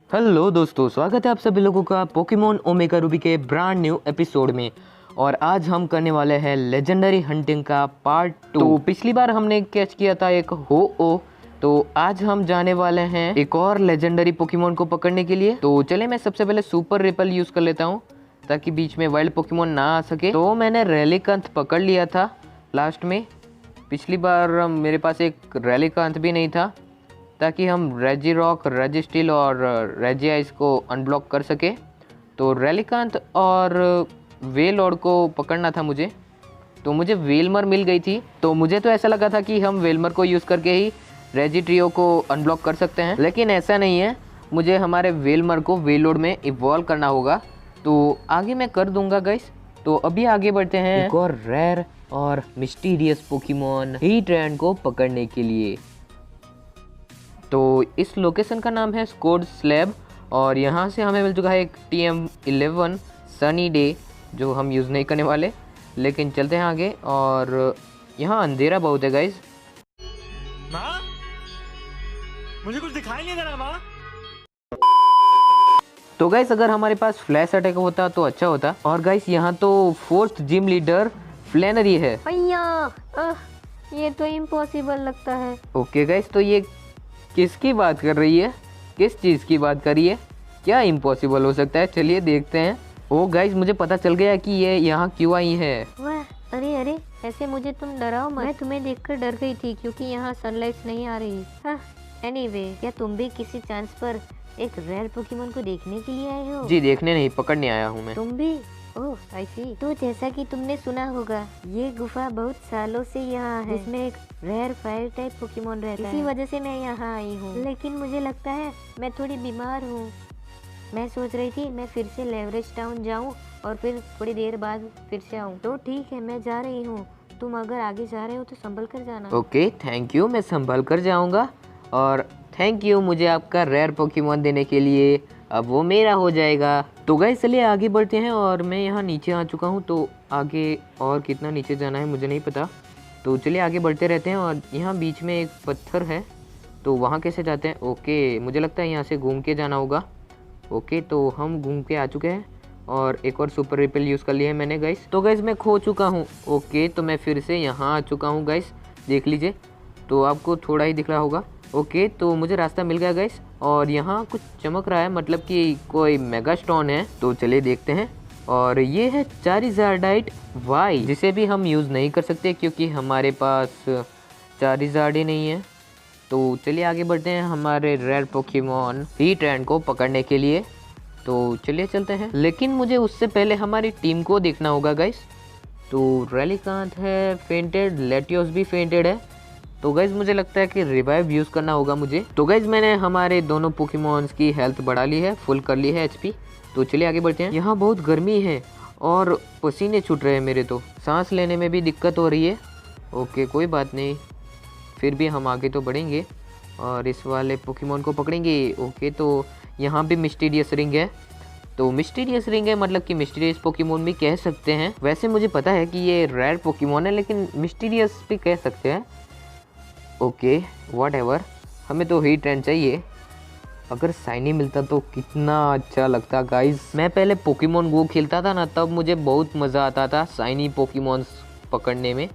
Hello दोस्तों, स्वागत है आप सभी लोगों का पोकेमॉन ओमेगा रूबी के ब्रांड न्यू एपिसोड में। और आज हम करने वाले हैं लेजेंडरी हंटिंग का पार्ट 2। तो पिछली बार हमने कैच किया था एक हो-ओ, तो आज हम जाने वाले हैं एक और लेजेंडरी पोकेमॉन को पकड़ने के लिए। तो चले मैं सबसे पहले सुपर रिपल यूज कर लेता हूँ ताकि बीच में वाइल्ड पोकेमॉन ना आ सके। तो मैंने रेलिकंथ पकड़ लिया था लास्ट में। पिछली बार मेरे पास एक रेलिकंथ भी नहीं था ताकि हम रेजिरॉक, रेजिस्टिल और रेजिआइस को अनब्लॉक कर सके। तो रेलिकांत और वेलॉर्ड को पकड़ना था मुझे, तो मुझे वेलमर मिल गई थी। तो मुझे तो ऐसा लगा था कि हम वेलमर को यूज़ करके ही रेजिट्रियो को अनब्लॉक कर सकते हैं, लेकिन ऐसा नहीं है। मुझे हमारे वेलमर को वेलॉर्ड में इवॉल्व करना होगा, तो आगे मैं कर दूंगा गाइस। तो अभी आगे बढ़ते हैं एक और रेयर और मिस्टीरियस पोकेमॉन हीट्रेन को पकड़ने के लिए। तो इस लोकेशन का नाम है स्कोड स्लैब और यहाँ से हमें मिल चुका है एक TM11 सनी डे, जो हम यूज़ नहीं करने वाले। लेकिन चलते हैं आगे। और यहाँ अंधेरा बहुत है गाइज। माँ, मुझे कुछ दिखाई नहीं दे रहा माँ। तो गाइस अगर हमारे पास फ्लैश अटैक होता तो अच्छा होता। और गाइस यहाँ तो 4th जिम लीडर फ्लैनरी है। ये तो इम्पॉसिबल लगता है। ओके गाइस, तो ये किसकी बात कर रही है, किस चीज़ की बात कर रही है, क्या इम्पॉसिबल हो सकता है? चलिए देखते हैं। ओ गाइस, मुझे पता चल गया कि ये यहाँ क्यों आई है। वाह, अरे ऐसे मुझे तुम डराओ मत। मैं तुम्हें देखकर डर गई थी क्योंकि यहाँ सनलाइट नहीं आ रही। एनीवे, क्या तुम भी किसी चांस पर एक रेयर पोकेमॉन को देखने के लिए आए हो? जी, देखने नहीं, पकड़ने आया हूँ मैं। तुम भी? ओह आई सी। तो जैसा कि तुमने सुना होगा, ये गुफा बहुत सालों से यहाँ है, जिसमें एक रेयर फायर टाइप पोकेमॉन रहता है। इसी वजह से मैं यहाँ आई हूँ। लेकिन मुझे लगता है मैं थोड़ी बीमार हूँ। मैं सोच रही थी मैं फिर से लेवरेज टाउन जाऊँ और फिर थोड़ी देर बाद फिर से आऊँ। तो ठीक है, मैं जा रही हूँ। तुम अगर आगे जा रहे हो तो संभल कर जाना। ओके, थैंक यू, मैं संभल कर जाऊँगा। और थैंक यू मुझे आपका रेयर पोकेमॉन देने के लिए, अब वो मेरा हो जाएगा। तो गाइस चलिए आगे बढ़ते हैं। और मैं यहाँ नीचे आ चुका हूँ, तो आगे और कितना नीचे जाना है मुझे नहीं पता। तो चलिए आगे बढ़ते रहते हैं। और यहाँ बीच में एक पत्थर है, तो वहाँ कैसे जाते हैं? ओके, मुझे लगता है यहाँ से घूम के जाना होगा। ओके, तो हम घूम के आ चुके हैं और एक और सुपर रिपेल यूज़ कर लिया है मैंने गाइस। तो गाइस मैं खो चुका हूँ। ओके, तो मैं फिर से यहाँ आ चुका हूँ गाइस, देख लीजिए। तो आपको थोड़ा ही दिख रहा होगा। ओके, तो मुझे रास्ता मिल गया गाइस। और यहाँ कुछ चमक रहा है, मतलब कि कोई मेगा स्टोन है। तो चलिए देखते हैं। और ये है चारिज़ार्डाइट वाई, जिसे भी हम यूज़ नहीं कर सकते क्योंकि हमारे पास चारिज़ार्ड ही नहीं है। तो चलिए आगे बढ़ते हैं हमारे रेयर पोकेमॉन हीट्रेन को पकड़ने के लिए। तो चलिए चलते हैं, लेकिन मुझे उससे पहले हमारी टीम को देखना होगा गाइस। तो रेलिकांथ है फेंटेड, लेटियोस भी फेंटेड है। तो गाइज मुझे लगता है कि रिवाइव यूज़ करना होगा मुझे। तो गाइज मैंने हमारे दोनों पोकेमॉन्स की हेल्थ बढ़ा ली है, फुल कर ली है HP। तो चलिए आगे बढ़ते हैं। यहाँ बहुत गर्मी है और पसीने छूट रहे हैं मेरे, तो सांस लेने में भी दिक्कत हो रही है। ओके, कोई बात नहीं, फिर भी हम आगे तो बढ़ेंगे और इस वाले पोकेमॉन को पकड़ेंगे। ओके, तो यहाँ भी मिस्टीरियस रिंग है। तो मिस्टीरियस रिंग है मतलब कि मिस्टीरियस पोकेमॉन भी कह सकते हैं। वैसे मुझे पता है कि ये रेयर पोकेमॉन है, लेकिन मिस्टीरियस भी कह सकते हैं। ओके, व्हाटएवर, हमें तो हीट्रेन चाहिए। अगर साइनी मिलता तो कितना अच्छा लगता गाइस। मैं पहले पोकेमॉन गो खेलता था ना, तब मुझे बहुत मज़ा आता था साइनी पोकेमॉन्स पकड़ने में।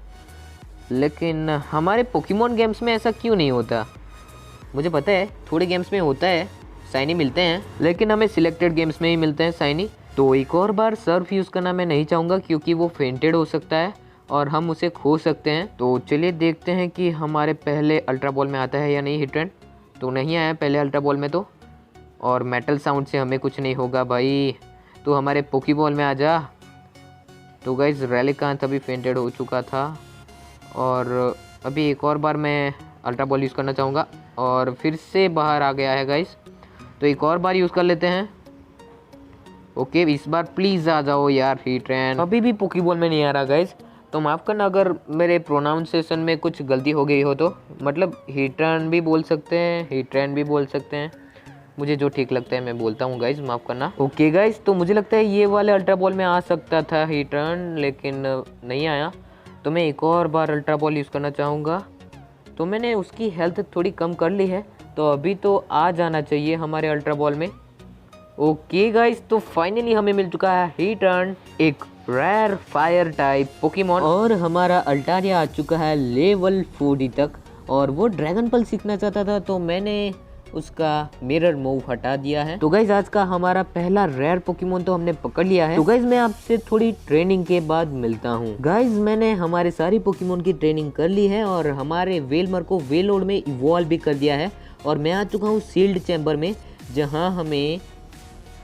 लेकिन हमारे पोकेमॉन गेम्स में ऐसा क्यों नहीं होता? मुझे पता है थोड़े गेम्स में होता है, साइनी मिलते हैं, लेकिन हमें सिलेक्टेड गेम्स में ही मिलते हैं साइनी। तो एक और बार सर्फ यूज़ करना मैं नहीं चाहूँगा क्योंकि वो फेंटेड हो सकता है और हम उसे खो सकते हैं। तो चलिए देखते हैं कि हमारे पहले अल्ट्रा बॉल में आता है या नहीं हीट्रेन। तो नहीं आया पहले अल्ट्रा बॉल में तो, और मेटल साउंड से हमें कुछ नहीं होगा भाई। तो हमारे पोकी बॉल में आ जा। तो गाइस रेलिकांथ अभी फेंटेड हो चुका था और अभी एक और बार मैं अल्ट्रा बॉल यूज़ करना चाहूँगा और फिर से बाहर आ गया है गाइस। तो एक और बार यूज़ कर लेते हैं। ओके, इस बार प्लीज़ आ जाओ यार हीट्रेन। अभी भी पोकी बॉल में नहीं आ रहा गाइस, तो माफ़ करना अगर मेरे प्रोनाउंसिएशन में कुछ गलती हो गई हो। तो मतलब हीट्रेन भी बोल सकते हैं, हीट्रेन भी बोल सकते हैं, मुझे जो ठीक लगता है मैं बोलता हूँ गाइज, माफ़ करना। ओके गाइज, तो मुझे लगता है ये वाले अल्ट्रा बॉल में आ सकता था हीट्रेन, लेकिन नहीं आया। तो मैं एक और बार अल्ट्रा बॉल यूज़ करना चाहूँगा। तो मैंने उसकी हेल्थ थोड़ी कम कर ली है, तो अभी तो आ जाना चाहिए हमारे अल्ट्रा बॉल में। ओके गाइस, तो फाइनली हमें मिल चुका है हिटर्न, एक रेयर फायर टाइप पोकेमॉन, और हमारा अल्टारिया आ चुका है लेवल 40 तक। और वो ड्रैगन पल सीखना चाहता था तो मैंने उसका मिरर मूव हटा दिया है। तो गाइज आज का हमारा पहला रेयर पोकेमॉन तो हमने पकड़ लिया है। तो गाइज मैं आपसे थोड़ी ट्रेनिंग के बाद मिलता हूँ। गाइज मैंने हमारे सारी पोकेमॉन की ट्रेनिंग कर ली है और हमारे वेलमर को वेलोड में इवॉल्व भी कर दिया है। और मैं आ चुका हूँ सील्ड चैम्बर में, जहाँ हमें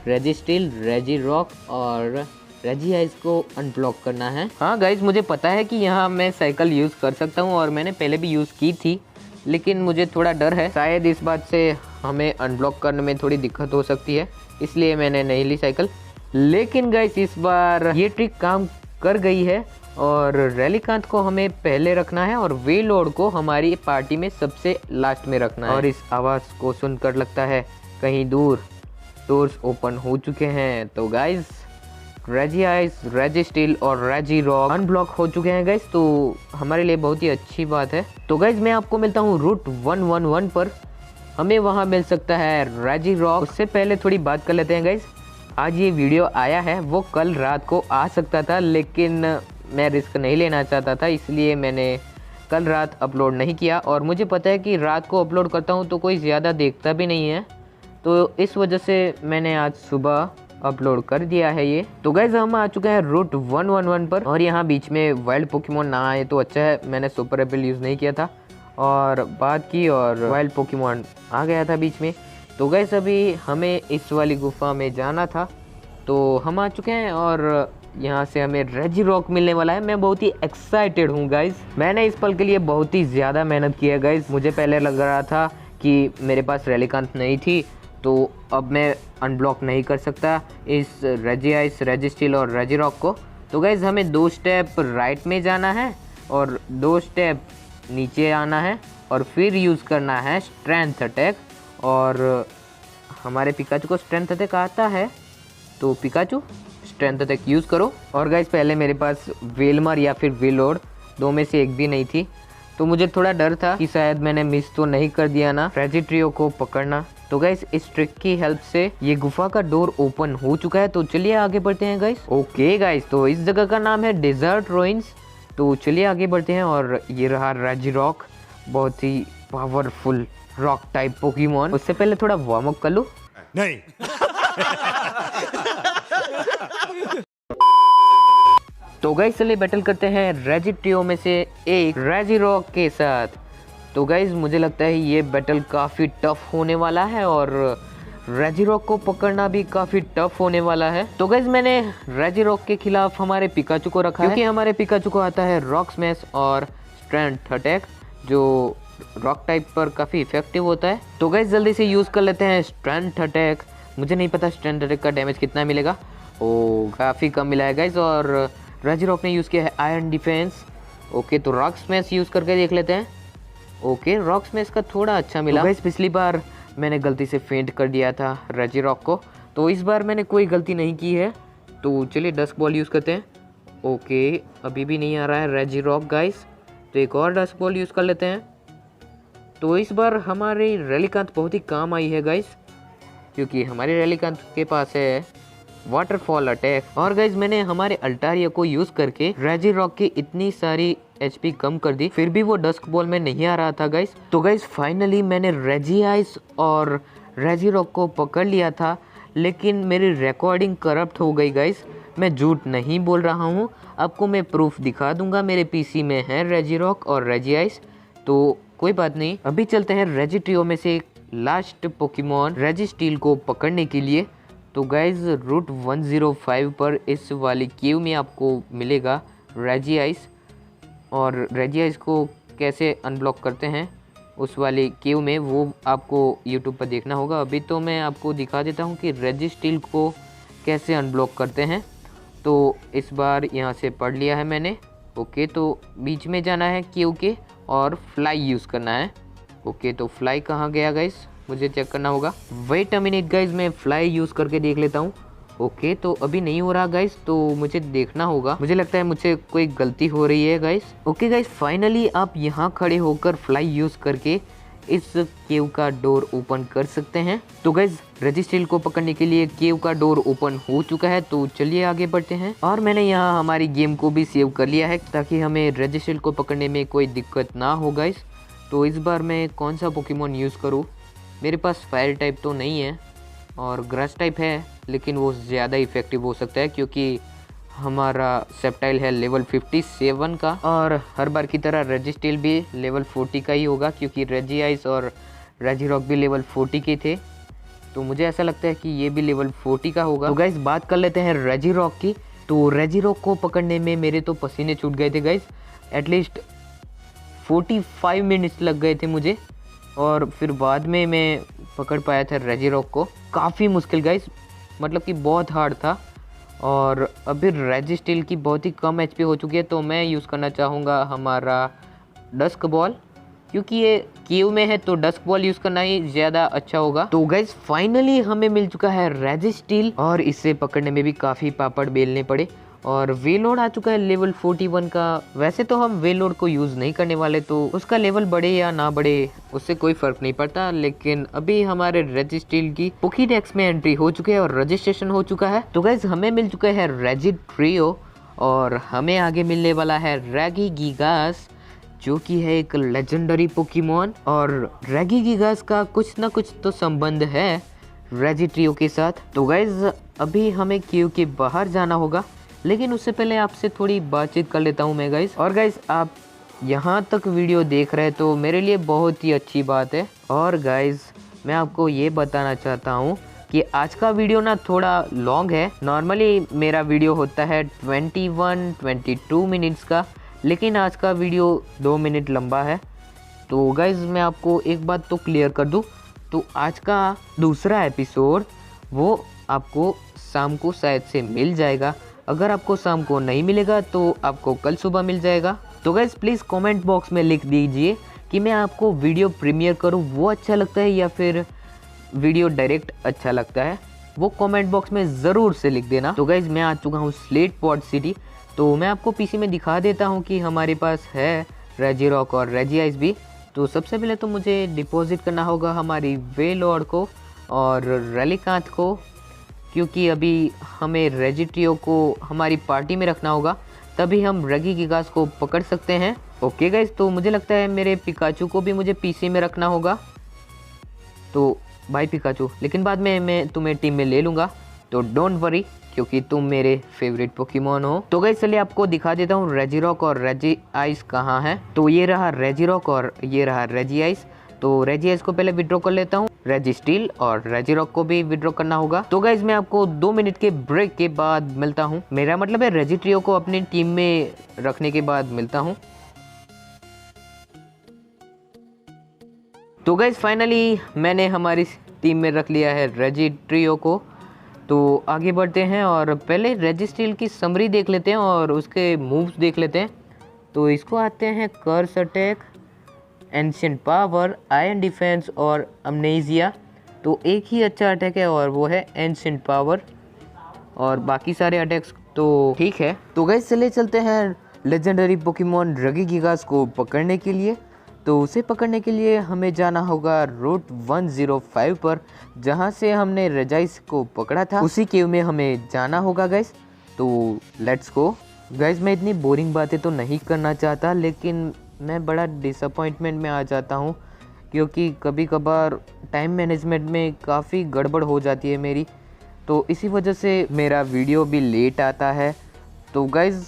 रेजिस्टिल, रेजिरॉक और रेजिआइस को अनब्लॉक करना है। हाँ गाइज मुझे पता है कि यहाँ मैं साइकिल यूज़ कर सकता हूँ और मैंने पहले भी यूज़ की थी, लेकिन मुझे थोड़ा डर है, शायद इस बात से हमें अनब्लॉक करने में थोड़ी दिक्कत हो सकती है, इसलिए मैंने नहीं ली साइकिल। लेकिन गाइस इस बार ये ट्रिक काम कर गई है और रैलीकांत को हमें पहले रखना है और वेलोड को हमारी पार्टी में सबसे लास्ट में रखना है। और इस आवाज़ को सुनकर लगता है कहीं दूर डोर्स ओपन हो चुके हैं। तो गाइस रेजिआइस, रेजिस्टिल और रेजिरॉक अनब्लॉक हो चुके हैं गाइस, तो हमारे लिए बहुत ही अच्छी बात है। तो गाइस मैं आपको मिलता हूँ रूट 111 पर, हमें वहाँ मिल सकता है रेजिरॉक। उससे पहले थोड़ी बात कर लेते हैं गाइस। आज ये वीडियो आया है, वो कल रात को आ सकता था, लेकिन मैं रिस्क नहीं लेना चाहता था, इसलिए मैंने कल रात अपलोड नहीं किया। और मुझे पता है कि रात को अपलोड करता हूँ तो कोई ज़्यादा देखता भी नहीं है, तो इस वजह से मैंने आज सुबह अपलोड कर दिया है ये। तो गाइज हम आ चुके हैं रूट 111 पर और यहाँ बीच में वाइल्ड पोकेमॉन ना आए तो अच्छा है, मैंने सुपर एपल यूज़ नहीं किया था और बात की और वाइल्ड पोकेमॉन आ गया था बीच में। तो गाइज अभी हमें इस वाली गुफा में जाना था, तो हम आ चुके हैं और यहाँ से हमें रेजिरॉक मिलने वाला है। मैं बहुत ही एक्साइटेड हूँ गाइज, मैंने इस पल के लिए बहुत ही ज़्यादा मेहनत की है गाइज। मुझे पहले लग रहा था कि मेरे पास रैलीकांत नहीं थी तो अब मैं अनब्लॉक नहीं कर सकता इस रेजिआइस, रेजिस्टिल और रेजिरॉक को। तो गाइज हमें 2 स्टेप राइट में जाना है और 2 स्टेप नीचे आना है और फिर यूज़ करना है स्ट्रेंथ अटैक। और हमारे पिकाचू को स्ट्रेंथ अटैक आता है, तो पिकाचू स्ट्रेंथ अटैक यूज़ करो। और गाइज पहले मेरे पास वेलमर या फिर वेलोड, 2 में से एक भी नहीं थी, तो मुझे थोड़ा डर था कि शायद मैंने मिस तो नहीं कर दिया ना रेजिट्रियो को पकड़ना। तो गाइस इस ट्रिक की हेल्प से ये गुफा का डोर ओपन हो चुका है, तो चलिए आगे बढ़ते हैं गाइस। ओके गाइस, तो इस जगह का नाम है डेजर्ट रूइंस, तो चलिए आगे बढ़ते हैं। और ये रहा रेजिरॉक, बहुत ही पावरफुल रॉक टाइप पोकेमॉन। उससे पहले थोड़ा वार्म अप कर लो। नहीं। तो गाइस चलिए बैटल करते हैं रेजिट्रियो में से एक रेजिरॉक के साथ। तो गाइज मुझे लगता है ये बैटल काफ़ी टफ होने वाला है और रेजिरॉक को पकड़ना भी काफ़ी टफ होने वाला है। तो गाइज मैंने रेजिरॉक के खिलाफ हमारे पिकाचू को रखा है, क्योंकि हमारे पिकाचू को आता है रॉक स्मैश और स्ट्रेंथ अटैक, जो रॉक टाइप पर काफ़ी इफेक्टिव होता है। तो गाइज जल्दी से यूज़ कर लेते हैं स्ट्रेंथ अटैक। मुझे नहीं पता स्ट्रेंथ अटैक का डैमेज कितना मिलेगा, ओ काफ़ी कम मिला है गाइज। और रेजिरॉक ने यूज़ किया है आयरन डिफेंस। ओके, तो रॉक स्मैश यूज़ करके देख लेते हैं। ओके, रॉक स्मैश का थोड़ा अच्छा मिला। तो पिछली बार मैंने गलती से फेंट कर दिया था रेजिरॉक को, तो इस बार मैंने कोई गलती नहीं की है। तो चलिए डस्क बॉल यूज़ करते हैं। ओके, अभी भी नहीं आ रहा है रेजिरॉक गाइस, तो एक और डस्क बॉल यूज़ कर लेते हैं। तो इस बार हमारी रैलीकांत बहुत ही काम आई है गाइस, क्योंकि हमारे रैलीकांत के पास है वाटरफॉल अटैक। और गाइज मैंने हमारे अल्टारिया को यूज़ करके रेजिरॉक की इतनी सारी HP कम कर दी, फिर भी वो डस्क बॉल में नहीं आ रहा था गाइस। तो गाइस फाइनली मैंने रेजिआइस और रेजिरॉक को पकड़ लिया था, लेकिन मेरी रिकॉर्डिंग करप्ट हो गई गाइस। मैं झूठ नहीं बोल रहा हूँ, आपको मैं प्रूफ दिखा दूंगा। मेरे PC में है रेजिरॉक और रेजिआइस, तो कोई बात नहीं। अभी चलते हैं रेजिट्रियो में से लास्ट पोकेमॉन रेजिस्टिल को पकड़ने के लिए। तो गाइज रूट 105 पर इस वाली केव में आपको मिलेगा रेजिआइस, और रेजिआइस को कैसे अनब्लॉक करते हैं उस वाली केव में, वो आपको यूट्यूब पर देखना होगा। अभी तो मैं आपको दिखा देता हूँ कि रेजिस्टिल को कैसे अनब्लॉक करते हैं। तो इस बार यहाँ से पढ़ लिया है मैंने। ओके, तो बीच में जाना है केव के और फ्लाई यूज़ करना है। ओके, तो फ्लाई कहाँ गया गाइस, मुझे चेक करना होगा। वेट अ मिनट गाइस, मैं फ्लाई यूज़ करके देख लेता हूँ। ओके, तो अभी नहीं हो रहा गाइस, तो मुझे देखना होगा। मुझे लगता है मुझसे कोई गलती हो रही है गाइस। ओके गाइस, फाइनली आप यहाँ खड़े होकर फ्लाई यूज़ करके इस केव का डोर ओपन कर सकते हैं। तो गाइज रेजिस्टेल को पकड़ने के लिए केव का डोर ओपन हो चुका है, तो चलिए आगे बढ़ते हैं। और मैंने यहाँ हमारी गेम को भी सेव कर लिया है ताकि हमें रेजिस्टेल को पकड़ने में कोई दिक्कत ना हो गाइज। तो इस बार मैं कौन सा पोकेमोन यूज़ करूँ? मेरे पास फायर टाइप तो नहीं है और ग्रास टाइप है, लेकिन वो ज़्यादा इफेक्टिव हो सकता है क्योंकि हमारा सेप्टाइल है लेवल 57 का, और हर बार की तरह रेजिस्टेल भी लेवल 40 का ही होगा क्योंकि रेजिआइस और रेजिरॉक भी लेवल 40 के थे। तो मुझे ऐसा लगता है कि ये भी लेवल 40 का होगा। तो गाइस बात कर लेते हैं रेजिरॉक की। तो रेजिरॉक को पकड़ने में मेरे तो पसीने छूट गए थे गाइस, एटलीस्ट 45 मिनट्स लग गए थे मुझे, और फिर बाद में मैं पकड़ पाया था रेजिरॉक को। काफ़ी मुश्किल गाइस, मतलब कि बहुत हार्ड था। और अभी रेजिस्टेल की बहुत ही कम एचपी हो चुकी है, तो मैं यूज़ करना चाहूँगा हमारा डस्क बॉल, क्योंकि ये केव में है तो डस्क बॉल यूज़ करना ही ज़्यादा अच्छा होगा। तो गाइज फाइनली हमें मिल चुका है रेजिस्टेल, और इसे पकड़ने में भी काफ़ी पापड़ बेलने पड़े। और वेलोड आ चुका है लेवल 41 का। वैसे तो हम वेलोड को यूज़ नहीं करने वाले, तो उसका लेवल बढ़े या ना बढ़े उससे कोई फ़र्क नहीं पड़ता। लेकिन अभी हमारे रेजिस्टेल की पोकीडेक्स में एंट्री हो चुकी है और रजिस्ट्रेशन हो चुका है। तो गाइज हमें मिल चुका है रेजिट्रियो, और हमें आगे मिलने वाला है रेगिगिगास, जो कि है एक लेजेंडरी पोकेमोन। और रेगिगिगास का कुछ ना कुछ तो संबंध है रेजिट्रियो के साथ। तो गाइज अभी हमें क्यू के बाहर जाना होगा, लेकिन उससे पहले आपसे थोड़ी बातचीत कर लेता हूँ मैं गाइज। और गाइज आप यहाँ तक वीडियो देख रहे हैं तो मेरे लिए बहुत ही अच्छी बात है। और गाइज मैं आपको ये बताना चाहता हूँ कि आज का वीडियो ना थोड़ा लॉन्ग है। नॉर्मली मेरा वीडियो होता है 21-22 मिनट्स का, लेकिन आज का वीडियो 2 मिनट लंबा है। तो गाइज मैं आपको एक बात तो क्लियर कर दूँ, तो आज का दूसरा एपिसोड वो आपको शाम को शायद से मिल जाएगा। अगर आपको शाम को नहीं मिलेगा तो आपको कल सुबह मिल जाएगा। तो गाइज प्लीज़ कमेंट बॉक्स में लिख दीजिए कि मैं आपको वीडियो प्रीमियर करूं वो अच्छा लगता है या फिर वीडियो डायरेक्ट अच्छा लगता है, वो कमेंट बॉक्स में ज़रूर से लिख देना। तो गाइज मैं आ चुका हूं स्लेट पॉट सिटी। तो मैं आपको पीसी में दिखा देता हूं कि हमारे पास है रेजिरॉक और रेजिआइस भी। तो सबसे पहले तो मुझे डिपॉजिट करना होगा हमारी वेलॉर्ड को और रेलिकांथ को, क्योंकि अभी हमें रेजिट्रियो को हमारी पार्टी में रखना होगा, तभी हम रेगिगिगास को पकड़ सकते हैं। ओके गाइज, तो मुझे लगता है मेरे पिकाचू को भी मुझे पीसी में रखना होगा। तो भाई पिकाचू, लेकिन बाद में मैं तुम्हें टीम में ले लूँगा, तो डोंट वरी, क्योंकि तुम मेरे फेवरेट पोकेमोन हो। तो गाइज चलिए आपको दिखा देता हूँ रेजिरॉक और रेजिआइस कहाँ है। तो ये रहा रेजिरॉक और ये रहा रेजिआइस। तो रेजिआइस को पहले विड्रॉ कर लेता हूँ, रेजिस्टील और रेजिरॉक को भी विड्रॉ करना होगा। तो गाइज मैं आपको 2 मिनट के ब्रेक के बाद मिलता हूँ। मेरा मतलब है रेजिट्रियो को अपनी टीम में रखने के बाद मिलता हूँ। तो गाइज फाइनली मैंने हमारी टीम में रख लिया है रेजिट्रियो को। तो आगे बढ़ते हैं और पहले रेजिस्टील की समरी देख लेते हैं और उसके मूव्स देख लेते हैं। तो इसको आते हैं curse attack, ancient power, iron defence और अमनेजिया। तो एक ही अच्छा अटैक है और वो है एंशिएंट पावर, और बाकी सारे अटैक्स तो ठीक है। तो गाइस चले चलते हैं लेजेंडरी पोकेमोन रेगिगिगास को पकड़ने के लिए। तो उसे पकड़ने के लिए हमें जाना होगा रूट 105 पर, जहाँ से हमने रेजाइस को पकड़ा था, उसी केव में हमें जाना होगा गाइस। तो लेट्स गो। गाइस मैं इतनी बोरिंग बातें तो नहीं करना चाहता, लेकिन मैं बड़ा डिसअपॉइंटमेंट में आ जाता हूँ क्योंकि कभी कभार टाइम मैनेजमेंट में काफ़ी गड़बड़ हो जाती है मेरी, तो इसी वजह से मेरा वीडियो भी लेट आता है। तो गाइज़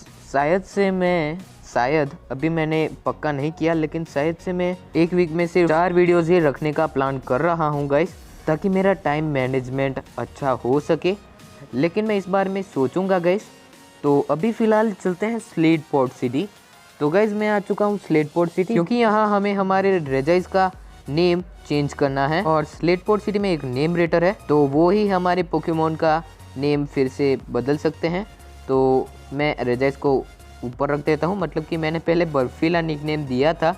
शायद अभी मैंने पक्का नहीं किया, लेकिन शायद से मैं एक वीक में सिर्फ 4 वीडियोज़ ही रखने का प्लान कर रहा हूँ गाइज़, ताकि मेरा टाइम मैनेजमेंट अच्छा हो सके। लेकिन मैं इस बार में सोचूंगा गाइज़। तो अभी फ़िलहाल चलते हैं स्लेट पॉट सिटी। तो गाइज़ मैं आ चुका हूँ स्लेट पॉट सिटी, क्योंकि यहाँ हमें हमारे रेजाइस का नेम चेंज करना है और स्लेट पॉट सिटी में एक नेम रेटर है, तो वो ही हमारे पोकेमोन का नेम फिर से बदल सकते हैं। तो मैं रेजाइस को ऊपर रख देता हूँ, मतलब कि मैंने पहले बर्फीला निकनेम दिया था,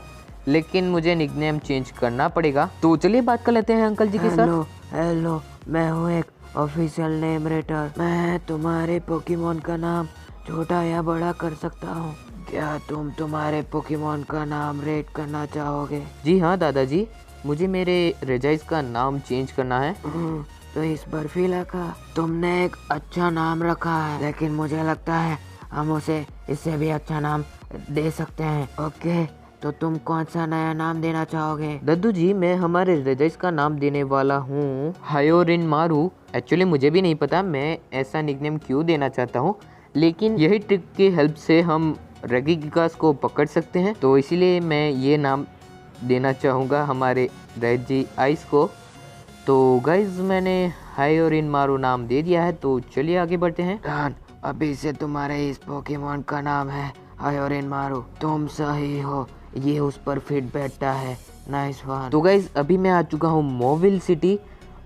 लेकिन मुझे निकनेम चेंज करना पड़ेगा। तो चलिए बात कर लेते हैं अंकल जी के साथ। हेलो, मैं हूँ एक ऑफिशियल नेम रेटर। मैं तुम्हारे पोकेमोन का नाम छोटा या बड़ा कर सकता हूँ। क्या तुम तुम्हारे पोकेमोन का नाम रेट करना चाहोगे? जी हाँ दादाजी, मुझे मेरे रजाइस का नाम चेंज करना है। तो इस बर्फीला का तुमने एक अच्छा नाम रखा है, लेकिन मुझे लगता है हम उसे इससे भी अच्छा नाम दे सकते हैं। ओके, तो तुम कौन सा नया नाम देना चाहोगे? दद्दू जी, मैं हमारे रजाइस का नाम देने वाला हूँ हायोरिन मारू। एक्चुअली मुझे भी नहीं पता मैं ऐसा निकनेम क्यों देना चाहता हूँ, लेकिन यही ट्रिक की हेल्प से हम रगी गिकास को पकड़ सकते हैं, तो इसीलिए मैं ये नाम देना चाहूँगा हमारे रेजी आइस को। तो गाइज मैंने हायोरिन मारू नाम दे दिया है, तो चलिए आगे बढ़ते हैं। डन, अभी से तुम्हारे इस पोकेमॉन का नाम है हायोरिन मारू। तुम सही हो, ये उस पर फिट बैठता है। Nice one. तो गाइज अभी मैं आ चुका हूँ मोविल सिटी,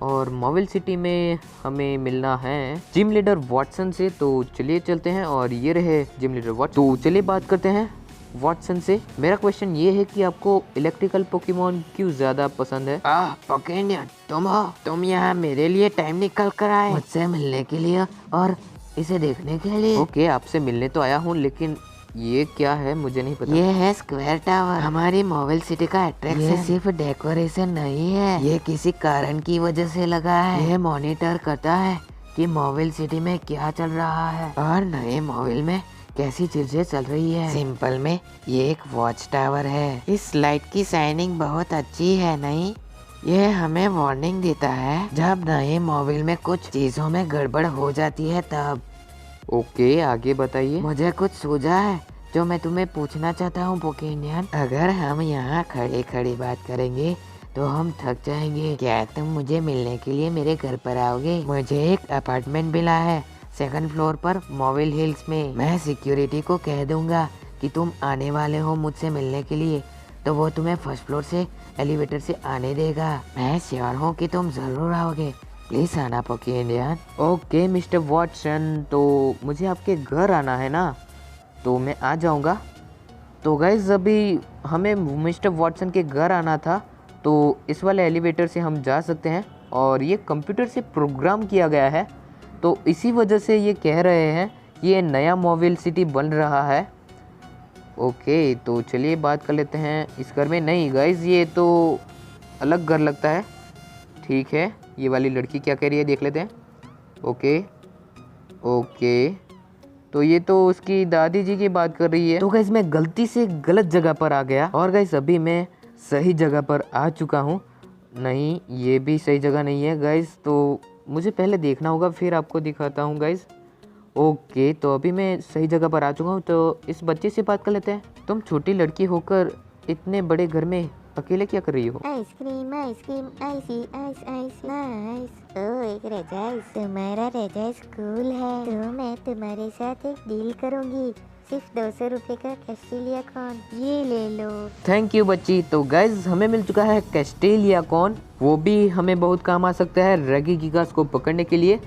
और मोविल सिटी में हमें मिलना है जिम लीडर वॉटसन से। तो चलिए चलते हैं, और ये रहे जिम लीडर वॉटसन। तो चलिए बात करते हैं वॉटसन से। मेरा क्वेश्चन ये है कि आपको इलेक्ट्रिकल पोकेमॉन क्यों ज्यादा पसंद है? पोकेनियन, तुम हो? तुम यहाँ मेरे लिए टाइम निकल कर आए मुझसे मिलने के लिए और इसे देखने के लिए? ओके, आपसे मिलने तो आया हूँ, लेकिन ये क्या है मुझे नहीं पता। ये है स्क्वायर टावर, हमारी मोबाइल सिटी का अट्रैक्शन। ये सिर्फ डेकोरेशन नहीं है, ये किसी कारण की वजह से लगा है। ये मॉनिटर करता है कि मोबाइल सिटी में क्या चल रहा है और नए मोबाइल में कैसी चीजें चल रही है। सिंपल में ये एक वॉच टावर है। इस लाइट की शाइनिंग बहुत अच्छी है, नहीं? ये हमें वार्निंग देता है जब नए मोबाइल में कुछ चीजों में गड़बड़ हो जाती है तब। ओके, आगे बताइए। मुझे कुछ सूझा है जो मैं तुम्हें पूछना चाहता हूँ पोकेनियन। अगर हम यहाँ खड़े खड़े बात करेंगे तो हम थक जाएंगे। क्या तुम मुझे मिलने के लिए मेरे घर पर आओगे? मुझे एक अपार्टमेंट मिला है 2nd फ्लोर पर मोविल हिल्स में। मैं सिक्योरिटी को कह दूंगा कि तुम आने वाले हो मुझसे मिलने के लिए, तो वो तुम्हें 1st फ्लोर से एलिवेटर से आने देगा। मैं श्योर हूँ कि तुम जरूर आओगे। प्लीज आना पोकेनियन। ओके मिस्टर वॉटसन, तो मुझे आपके घर आना है ना, तो मैं आ जाऊंगा। तो गाइज अभी हमें मिस्टर वॉटसन के घर आना था, तो इस वाले एलिवेटर से हम जा सकते हैं, और ये कंप्यूटर से प्रोग्राम किया गया है, तो इसी वजह से ये कह रहे हैं ये नया मोविल सिटी बन रहा है। ओके, तो चलिए बात कर लेते हैं इस घर में। नहीं गाइज, ये तो अलग घर लगता है। ठीक है, ये वाली लड़की क्या कह रही है देख लेते हैं। ओके ओके, तो ये तो उसकी दादी जी की बात कर रही है। तो गाइस मैं गलती से गलत जगह पर आ गया, और गाइस अभी मैं सही जगह पर आ चुका हूँ। नहीं, ये भी सही जगह नहीं है गाइस, तो मुझे पहले देखना होगा, फिर आपको दिखाता हूँ गाइस। ओके, तो अभी मैं सही जगह पर आ चुका हूँ। तो इस बच्चे से बात कर लेते हैं। तुम छोटी लड़की होकर इतने बड़े घर में अकेले क्या कर रही हो? आइसक्रीम आइसक्रीम आइसी आइस आइस नाइस। ओ एक रजाइस, तुम्हारा रजाइस कूल है, तो मैं तुम्हारे साथ एक डील करूंगी। सिर्फ 200 रुपए का कैस्टेलिया कॉर्न, ये ले लो। थैंक यू बच्ची। तो गाइज हमें मिल चुका है कैस्टेलिया कॉर्न, वो भी हमें बहुत काम आ सकता है रगी गिगास को पकड़ने के लिए।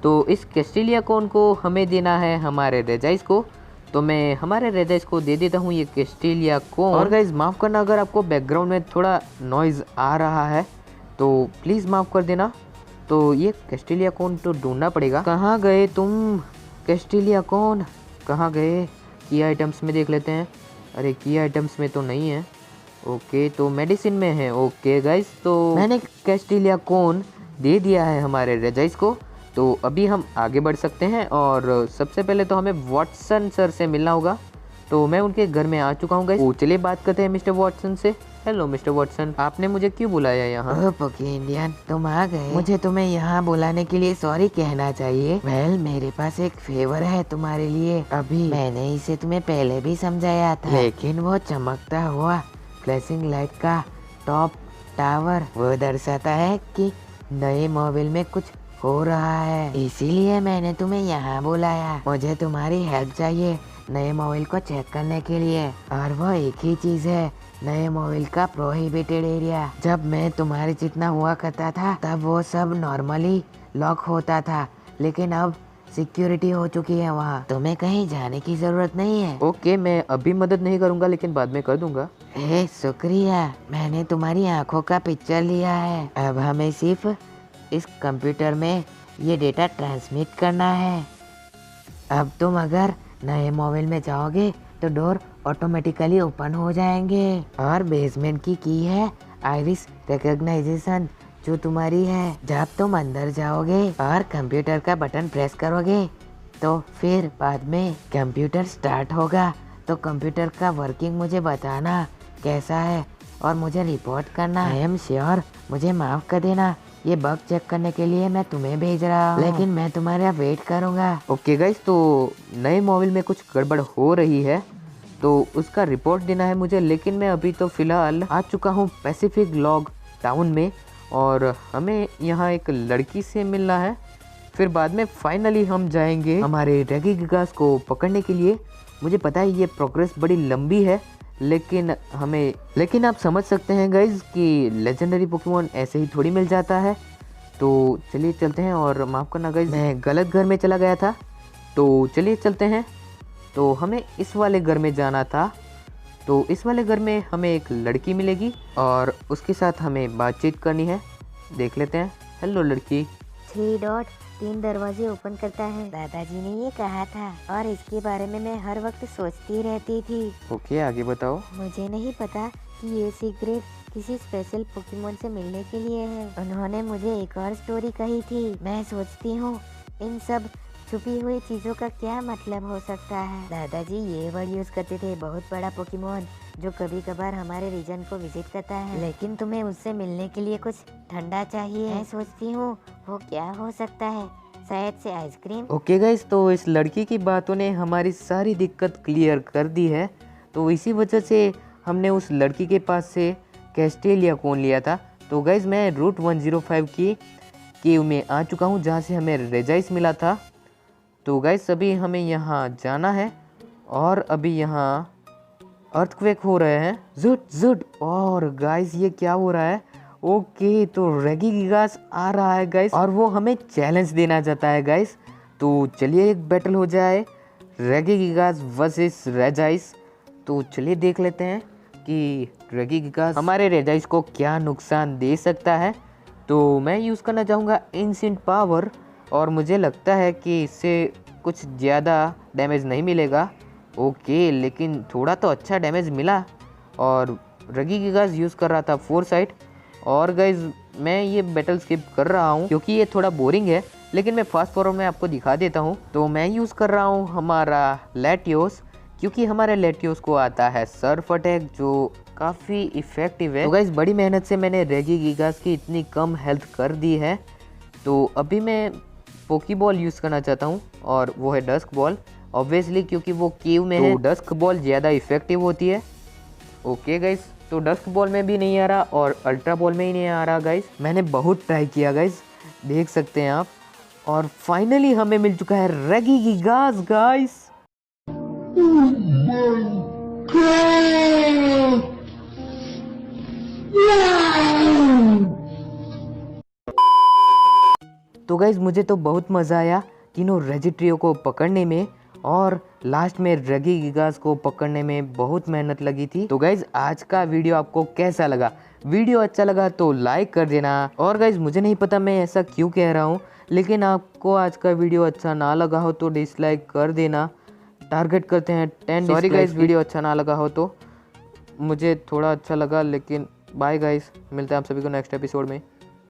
तो इस कैस्टेलिया कॉर्न को हमें देना है हमारे रेजाइस को, तो मैं हमारे रेजाइस को दे देता हूँ ये कैस्टेलिया कॉर्न। और गाइज माफ़ करना अगर आपको बैकग्राउंड में थोड़ा नॉइज़ आ रहा है, तो प्लीज़ माफ़ कर देना। तो ये कैस्टेलिया कॉर्न तो ढूंढना पड़ेगा। कहाँ गए तुम कैस्टेलिया कॉर्न, कहाँ गए? की आइटम्स में देख लेते हैं। अरे की आइटम्स में तो नहीं है। ओके, तो मेडिसिन में है। ओके गाइस, तो मैंने कैस्टेलिया कॉर्न दे दिया है हमारे रेजाइस को। तो अभी हम आगे बढ़ सकते हैं, और सबसे पहले तो हमें वॉटसन सर से मिलना होगा। तो मैं उनके घर में आ चुका हूँ गाइस। तो चलिए बात करते हैं मिस्टर वॉटसन से। हेलो मिस्टर वॉटसन, आपने मुझे क्यों बुलाया यहाँ? पोकेनियन, तुम आ गए। मुझे तुम्हें यहाँ बुलाने के लिए सॉरी कहना चाहिए। वेल, मेरे पास एक फेवर है तुम्हारे लिए। अभी मैंने इसे तुम्हें पहले भी समझाया था, लेकिन वो चमकता हुआ फ्लैशिंग लाइट का टॉप टावर वो दर्शाता है कि नए मोबाइल में कुछ हो रहा है, इसीलिए मैंने तुम्हें यहाँ बुलाया। मुझे तुम्हारी हेल्प चाहिए नए मोबाइल को चेक करने के लिए, और वो एक ही चीज है, नए मोबाइल का प्रोहिबिटेड एरिया। जब मैं तुम्हारे जितना हुआ करता था तब वो सब नॉर्मली लॉक होता था, लेकिन अब सिक्योरिटी हो चुकी है वहाँ। तुम्हें कहीं जाने की जरूरत नहीं है। ओके, मैं अभी मदद नहीं करूँगा, लेकिन बाद में कर दूंगा। शुक्रिया, मैंने तुम्हारी आंखों का पिक्चर लिया है। अब हमें सिर्फ इस कंप्यूटर में ये डेटा ट्रांसमिट करना है। अब तुम अगर नए मोबाइल में जाओगे तो डोर ऑटोमेटिकली ओपन हो जाएंगे, और बेसमेंट की है आइरिस रिकॉग्नाइजेशन जो तुम्हारी है। जब तुम अंदर जाओगे और कंप्यूटर का बटन प्रेस करोगे तो फिर बाद में कंप्यूटर स्टार्ट होगा। तो कंप्यूटर का वर्किंग मुझे बताना कैसा है और मुझे रिपोर्ट करना। आई एम श्योर, मुझे माफ कर देना, ये बग चेक करने के लिए मैं तुम्हें भेज रहा हूँ, लेकिन मैं तुम्हारा वेट करूँगा। ओके गाइस, तो नए मोबाइल में कुछ गड़बड़ हो रही है तो उसका रिपोर्ट देना है मुझे। लेकिन मैं अभी तो फ़िलहाल आ चुका हूँ पैसिफिक लॉग टाउन में और हमें यहाँ एक लड़की से मिलना है। फिर बाद में फाइनली हम जाएंगे हमारे रेगी गिगास को पकड़ने के लिए। मुझे पता है ये प्रोग्रेस बड़ी लंबी है, लेकिन आप समझ सकते हैं गाइज कि लेजेंडरी पोकेमोन ऐसे ही थोड़ी मिल जाता है। तो चलिए चलते हैं। और माफ़ करना गाइज, मैं गलत घर में चला गया था, तो चलिए चलते हैं। तो हमें इस वाले घर में जाना था। तो इस वाले घर में हमें एक लड़की मिलेगी और उसके साथ हमें बातचीत करनी है। देख लेते हैं। हेलो लड़की। 3 डॉट 3 दरवाजे ओपन करता है। दादाजी ने ये कहा था और इसके बारे में मैं हर वक्त सोचती रहती थी। ओके, आगे बताओ। मुझे नहीं पता कि ये सीक्रेट किसी स्पेशल पोकेमोन से मिलने के लिए है। उन्होंने मुझे एक और स्टोरी कही थी। मैं सोचती हूँ इन सब छुपी हुई चीजों का क्या मतलब हो सकता है। दादाजी ये वर्ड यूज करते थे, बहुत बड़ा पोकेमोन जो कभी कभार हमारे रीजन को विजिट करता है, लेकिन तुम्हें उससे मिलने के लिए कुछ ठंडा चाहिए। मैं सोचती हूँ वो क्या हो सकता है, शायद से आइसक्रीम। ओके गाइस, तो इस लड़की की बातों ने हमारी सारी दिक्कत क्लियर कर दी है। तो इसी वजह से हमने उस लड़की के पास से कैस्टेलिया कोन लिया था। तो गाइस मैं रूट 105 की केव में आ चुका हूँ जहाँ से हमें रेजाइस मिला था। तो गाइस अभी हमें यहाँ जाना है और अभी यहाँ अर्थक्वेक हो रहे हैं, जुट जुट। और गाइस ये क्या हो रहा है? ओके, तो रेगी गिगास आ रहा है गाइस और वो हमें चैलेंज देना चाहता है गाइस। तो चलिए एक बैटल हो जाए, रेगी गिगास वर्सेस रेजाइस। तो चलिए देख लेते हैं कि रेगी गिगास हमारे रेजाइस को क्या नुकसान दे सकता है। तो मैं यूज़ करना चाहूँगा इंसेंट पावर और मुझे लगता है कि इससे कुछ ज़्यादा डैमेज नहीं मिलेगा। ओके, लेकिन थोड़ा तो अच्छा डैमेज मिला। और रेगी गिगास यूज़ कर रहा था फोरसाइट। और गाइज मैं ये बैटल स्किप कर रहा हूँ क्योंकि ये थोड़ा बोरिंग है, लेकिन मैं फास्ट फॉरवर्ड में आपको दिखा देता हूँ। तो मैं यूज़ कर रहा हूँ हमारा लैटियोस, क्योंकि हमारे लैटियोस को आता है सर्फ अटैक जो काफ़ी इफ़ेक्टिव है। तो गाइज बड़ी मेहनत से मैंने रेगी गिगास की इतनी कम हेल्थ कर दी है। तो अभी मैं पोकी बॉल यूज़ करना चाहता हूँ और वो है डस्क बॉल, ऑब्वियसली क्योंकि वो केव में है। डस्क बॉल ज़्यादा इफ़ेक्टिव होती है। ओके गाइस, तो डस्क बॉल में भी नहीं आ रहा और अल्ट्रा बॉल में ही नहीं आ रहा गाइस। मैंने बहुत ट्राई किया गाइस, देख सकते हैं आप। और फाइनली हमें मिल चुका है रेगी गिगास गाइस। तो गाइज मुझे तो बहुत मज़ा आया तीनों रेजिट्रियो को पकड़ने में और लास्ट में रेगी गिगास को पकड़ने में बहुत मेहनत लगी थी। तो गाइज आज का वीडियो आपको कैसा लगा? वीडियो अच्छा लगा तो लाइक कर देना। और गाइज मुझे नहीं पता मैं ऐसा क्यों कह रहा हूँ, लेकिन आपको आज का वीडियो अच्छा ना लगा हो तो डिसलाइक कर देना। टारगेट करते हैं 10। सॉरी गाइज वीडियो अच्छा ना लगा हो तो, मुझे थोड़ा अच्छा लगा, लेकिन बाय गाइज, मिलते हैं आप सभी को नेक्स्ट एपिसोड में।